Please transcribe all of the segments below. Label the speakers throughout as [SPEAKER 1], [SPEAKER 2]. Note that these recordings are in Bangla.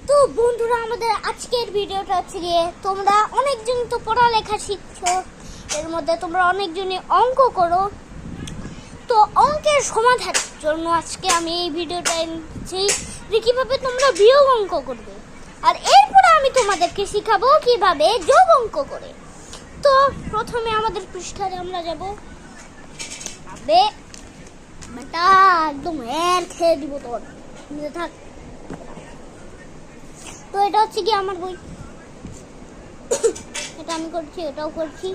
[SPEAKER 1] তো বন্ধুরা, আমাদের আজকের ভিডিওটা হচ্ছে গিয়ে, তোমরা অনেকজন তো পড়ালেখা শিখছো, এর মধ্যে তোমরা অনেকজনই অঙ্ক করো। তো অঙ্কের সমাধানের জন্য আজকে আমি এই ভিডিওটা এনেছি যে কীভাবে তোমরা বিয়োগ অঙ্ক করবে, আর এরপরে আমি তোমাদেরকে শিখাবো কিভাবে যোগ অঙ্ক করে। তো প্রথমে আমাদের পৃষ্ঠায় আমরা যাব। বেটা একদম খেয়ে দিব তোর, থাক। তো এটা হচ্ছে কি আমার বই, এটা আমি করছি, এটাও করছি।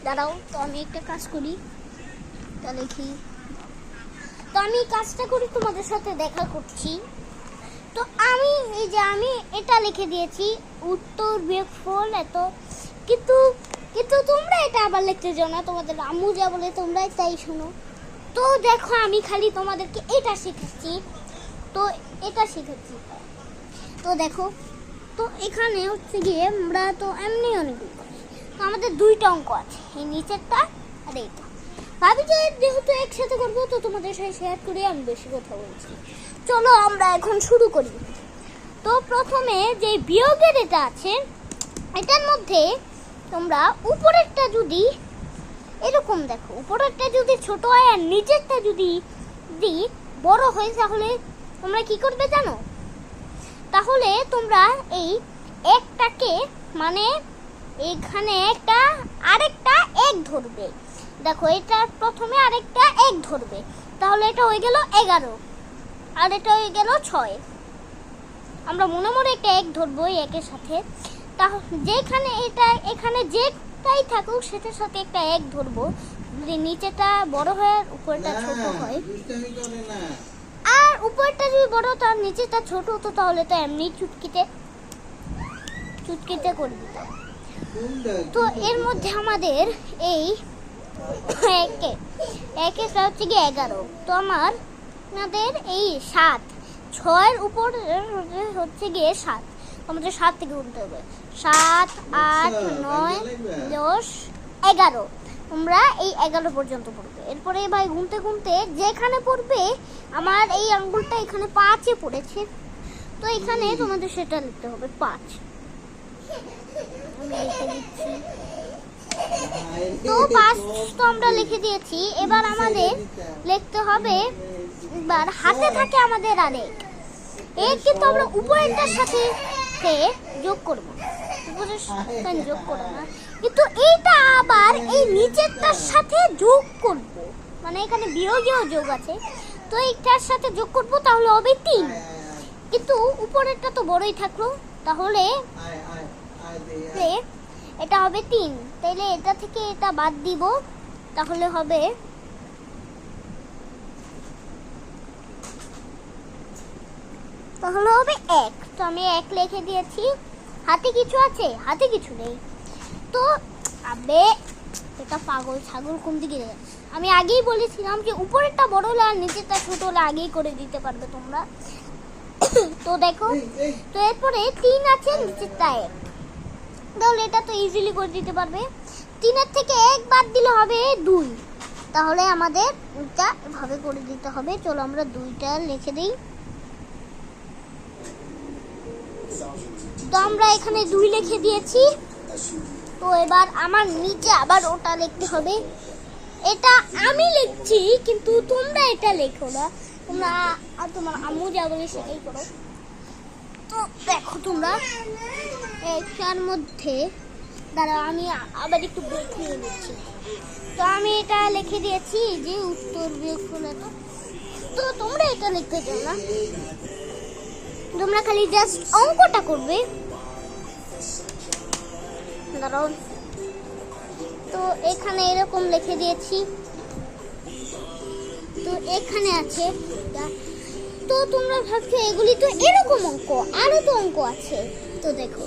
[SPEAKER 1] দাঁড়াও, তো আমি একটা কাজ করি, তা লিখি। তো আমি কাজটা করি, তোমাদের সাথে দেখা করছি। তো আমি আমি এটা লিখে দিয়েছি, উত্তর বিয়োগফল এত। কিন্তু তোমরা এটা আবার লিখতে যাও না, তোমাদের আম্মু যা বলে তোমরাই তাই শোনো। তো দেখো, আমি খালি তোমাদেরকে এটা শিখাচ্ছি। তো দেখো, তো এখানে হচ্ছে গিয়ে আমরা তো এমনি অনেকগুলো করি। তো আমাদের দুইটা অঙ্ক আছে, এই নিচেরটা আর এইটা। ভাবি যে যেহেতু একসাথে করবো, তো তোমাদের সাথে শেয়ার করে আমি বেশি কথা বলছি। চলো আমরা এখন শুরু করি। তো প্রথমে যে বিয়োগের এটা আছে, এটার মধ্যে তোমরা উপরেরটা যদি এরকম দেখো, উপরেরটা যদি ছোট হয় আর নিচেরটা যদি বড় হয়, তাহলে তোমরা কি করবে জানো? তাহলে তোমরা এই একটাকে, মানে এখানে একটা আরেকটা এক ধরবে। দেখো, এটা প্রথমে আরেকটা এক ধরবে, তাহলে এটা হয়ে গেল 11 আর এটা হয়ে গেল 6। আমরা মনে মনে একটা এক ধরবো একের সাথে, তাহলে যেখানে এটা এখানে যেটাই থাকুক সেটার সাথে একটা এক ধরবো। যদি নিচেটা বড় হয় আর উপরটা ছোট হয়, আর উপরটা যদি বড় তার নিচেটা ছোট হতো, তাহলে তো এমনি চুটকিতে করে দিত। তো এর মধ্যে আমাদের এই একের হচ্ছে গিয়ে 11। তো আমাদের এই 7, 6-এর উপর হচ্ছে গিয়ে 7, আমাদের 7 থেকে গুনতে হবে। 7, 8, 9, 10, 11। তোমরা এই 11 পর্যন্ত পড়বে। এরপরে ভাই গুনতে গুনতে যেখানে পড়বে, আমার এই আঙ্গুলটা এখানে 5-এ পড়েছে, তো এখানে তোমাদের সেটা লিখতে হবে 5। আমি লিখে দিচ্ছি। তো 5 তো আমরা লিখে দিয়েছি। এবার আমাদের লিখতে হবে, এবার হাতে থাকে আমাদের আরেক, কিন্তু আমরা উপরেরটার সাথে যোগ করবো, উপরের সাথে যোগ করবো না, কিন্তু এইটা আবার এই নিচেরটার সাথে যোগ করব, মানে এখানে বিয়োগেও যোগ আছে, তো এইটার সাথে যোগ করব, তাহলে হবে 3। কিন্তু উপরেরটা তো বড়ই থাকলো, তাহলে এটা হবে 3। তাইলে এটা থেকে এটা বাদ দিব, তাহলে হবে 1। তো আমি 1 লিখে দিয়েছি। হাতে কিছু আছে? হাতে কিছু নেই। তো এটা পাগল ছাগল কোন দিকে গেছে? আমি আগেই বলেছিলাম যে উপরেরটা বড় হলে আর নিচেরটা ছোট হলে আগেই করে দিতে পারবে তোমরা। তো দেখো, তো এরপরে 3 আছে, নিচেরটা 1, তাহলে এটা তো ইজিলি করে দিতে পারবে। 3-এর থেকে 1 বাদ দিলে হবে 2, তাহলে আমাদের এটা এভাবে করে দিতে হবে। চলো আমরা 2টা লিখে দিই। তো আমরা এখানে 2 লিখে দিয়েছি। তো এবার আমার নিচে আবার ওটা লিখতে হবে। এটা আমি লিখছি, কিন্তু তোমরা এটা লেখো না, তোমরা তোমার আম্মু যা বলে সেটাই করো। তো দেখো, তোমরা এটার মধ্যে দাঁড়াও, আমি আবার একটু ব্রেক নিয়ে নিচ্ছি। তো আমি এটা লিখে দিয়েছি যে উত্তর বিয়োগফল এত। তো তোমরা এটা লিখতে চাও না, তোমরা খালি জাস্ট অঙ্কটা করবে। দাঁড়াও, তো এখানে এরকম লিখে দিয়েছি। তো এখানে আছে, তো তোমরা ভাবছো এগুলি তো এরকম অঙ্ক, আরো তো অঙ্ক আছে। তো দেখো,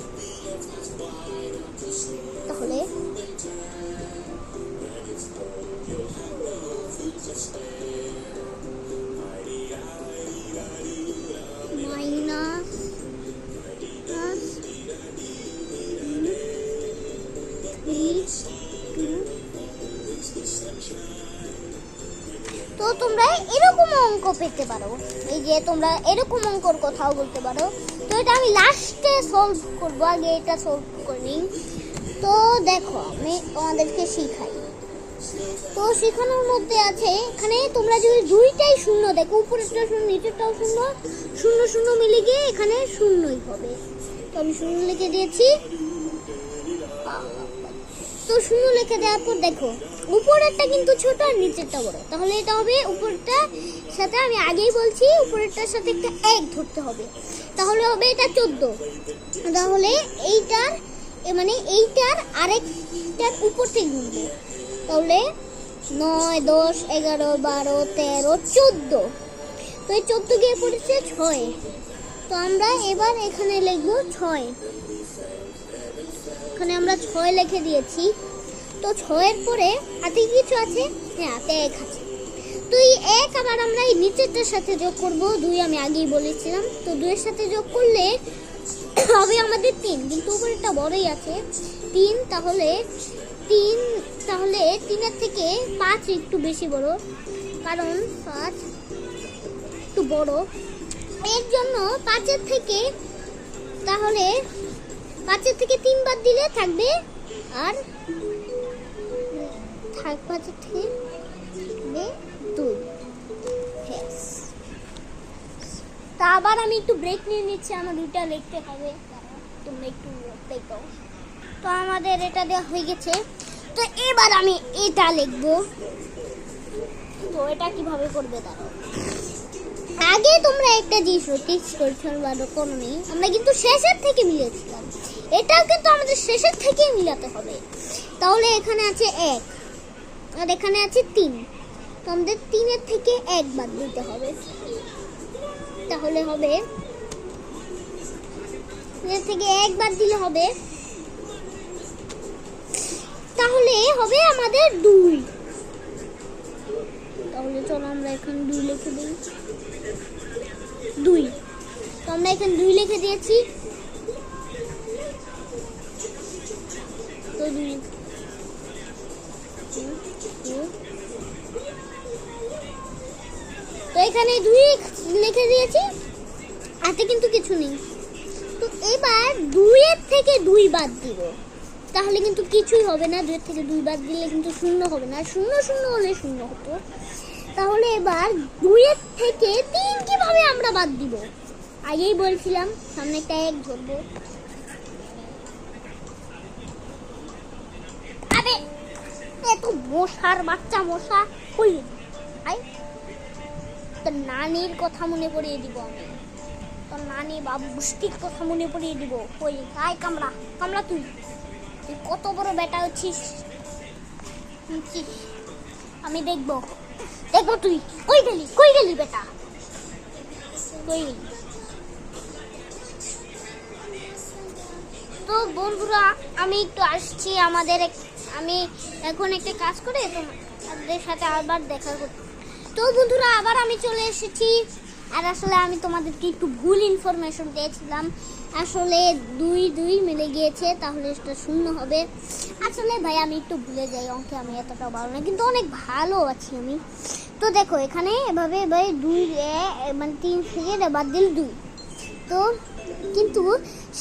[SPEAKER 1] তাহলে তো তোমরা এরকম এরকম অঙ্ক পেতে পারো, এই যে তোমরা এরকম অঙ্কর কথাও বলতে পারো। তো এটা আমি লাস্টে সলভ করবো, আগে এটা সলভ করে নিই। তো দেখো আমি তোমাদেরকে শিখাই। তো শেখানোর মধ্যে আছে এখানে তোমরা যদি দুইটাই শূন্য দেখো, উপরেরটা শূন্য নিচেরটাও শূন্য, শূন্য শূন্য মিলে গিয়ে এখানে শূন্যই হবে। তো আমি শূন্য লিখে দিয়েছি। তো শূন্য লিখে দেওয়ার পর দেখো উপরেরটা কিন্তু ছোট আর নিচেরটা বড়, তাহলে এটা হবে উপরেরটা সাথে, আমি আগেই বলছি উপরেরটার সাথে একটা এক ধরতে হবে, তাহলে হবে এটা 14। তাহলে এইটার মানে এইটার আরেকটার উপর থেকে গুনবো, তাহলে 9, 10, 11, 12, 13, 14। তো এই 14 গিয়ে পড়েছে 6। তো আমরা এবার এখানে লিখবো 6। এখানে আমরা 6 লিখে দিয়েছি। তো 6-এর পরে হাতে কিছু আছে, হ্যাঁ হাতে 1 আছে। তো এই 1 আবার আমরা এই নিচেরটার সাথে যোগ করব, 2 আমি আগেই বলেছিলাম। তো 2-এর সাথে যোগ করলে হবে আমাদের 3, কিন্তু উপরেরটা বড়ই আছে 3। তাহলে 3-এর থেকে 5 একটু বেশি বড়, কারণ 5 একটু বড়, এর জন্য 5-এর থেকে, তাহলে 5-এর থেকে 3 বাদ দিলে থাকবে, আর 5-এর থেকে 2। তা আবার আমি একটু ব্রেক নিয়ে নিচ্ছি, আমার দুইটা লিখতে হবে, তোমরা একটু দেখো। তো আমাদের এটা দেওয়া হয়ে গেছে। তো এবার আমি এটা লিখবো। তো এটা কিভাবে করবে তারা, আগে তোমরা একটা জিনিস নোটিস করছো বা কোনো নেই, আমরা কিন্তু শেষের থেকে মিলিয়েছিলাম, এটাও কিন্তু আমাদের শেষের থেকেই মিলাতে হবে। তাহলে এখানে আছে 1 আর এখানে আছে 3, তো আমাদের 3-এর থেকে 1 বাদ দিতে হবে, তাহলে হবে 3-এর থেকে 1 বাদ দিলে হবে, তাহলে হবে আমাদের 2। তাহলে চলো আমরা এখানে 2 লিখে দিই। 2, তো আমরা এখানে 2 লিখে দিয়েছি। তো 2, তো এখানে 2 লিখে দিয়েছি, হাতে কিন্তু কিছু নেই। তো এবার 2-এর থেকে 2 বাদ দিব, তাহলে কিন্তু কিছুই হবে না। 2-এর থেকে 2 বাদ দিলে কিন্তু 0 হবে না, 0 0 হলে 0 হতো। তাহলে এবার 2-এর থেকে 3 কিভাবে আমরা বাদ দিব, আগেই বলছিলাম সামনে একটা 1 ধরবো। আরে এত মশার বাচ্চা, মশা কই আই, তোর নানির কথা মনে পড়িয়ে দিব আমি, তোর নানি বাবু বুষ্টির কথা মনে পড়িয়ে দিব। কই আয় কামড়া, কামড়া, তুই কত বড় বেটা হচ্ছিস, আমি দেখবো তুই কই গেলি বেটা, কই গেলি। তো বন্ধুরা আমি একটু আসছি, আমি এখন একটা কাজ করে তোমাদের সাথে আবার দেখা করতে। তো বন্ধুরা আবার আমি চলে এসেছি, আর আসলে আমি তোমাদেরকে একটু ভুল ইনফরমেশন দিয়েছিলাম। আসলে 2 মিলে গিয়েছে, তাহলে এটা 0 হবে। আসলে ভাই আমি একটু ভুলে যাই অঙ্কে, আমি এতটা ভালো না, কিন্তু অনেক ভালো আছি আমি। তো দেখো এখানে এভাবে ভাই 2 মানে 3 থেকে বাদ দিল 2। তো কিন্তু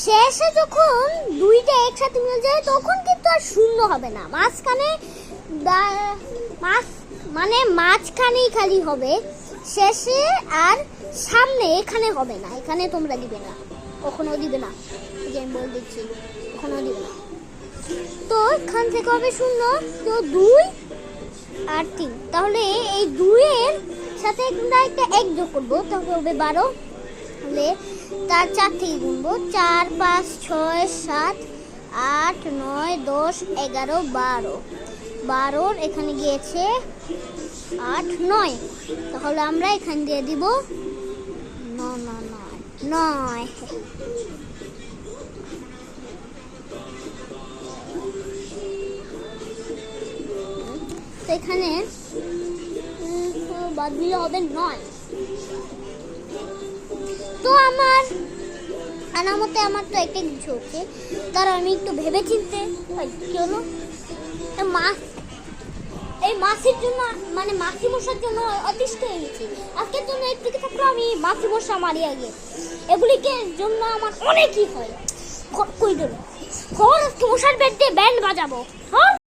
[SPEAKER 1] শেষে যখন 2টা একসাথে মিলে যায় তখন কিন্তু আর 0 হবে না, মাঝখানেই খালি হবে, শেষে আর সামনে এখানে হবে না, এখানে তোমরা দিবে না, কখনো দিবে না, এই যে আমি বলে দিচ্ছি কখনো দিবে না। তো এখান থেকে হবে 0, তো 2 আর 3, তাহলে এই 2-এর সাথে আমরা একটা 1 যোগ করবো, তাহলে হবে 12। তাহলে তার 4 থেকে গুনবো, 4, 5, 6, 7, 8, 9, 10, 11, 12, 12 এখানে গিয়েছে 8, 9, তাহলে আমরা এখানে দিয়ে দিব 9। তো এখানে বাদ দিলে হবে 9। তো আমার মতে আমার তো একটা কিছু হচ্ছে, তার আমি একটু ভেবে চিনতে কি হলো, এই মাসির জন্য মানে মাসি মশার জন্য অতিষ্ঠ হয়ে গেছি। আজকের জন্য একটু থাকলো আমি মাসি মশা মারিয়া গিয়ে এগুলিকে জন্য আমার অনেকই হয় কই দেবো খবর আজকে মশার বেড দিয়ে ব্যান্ড বাজাবো। হ্যাঁ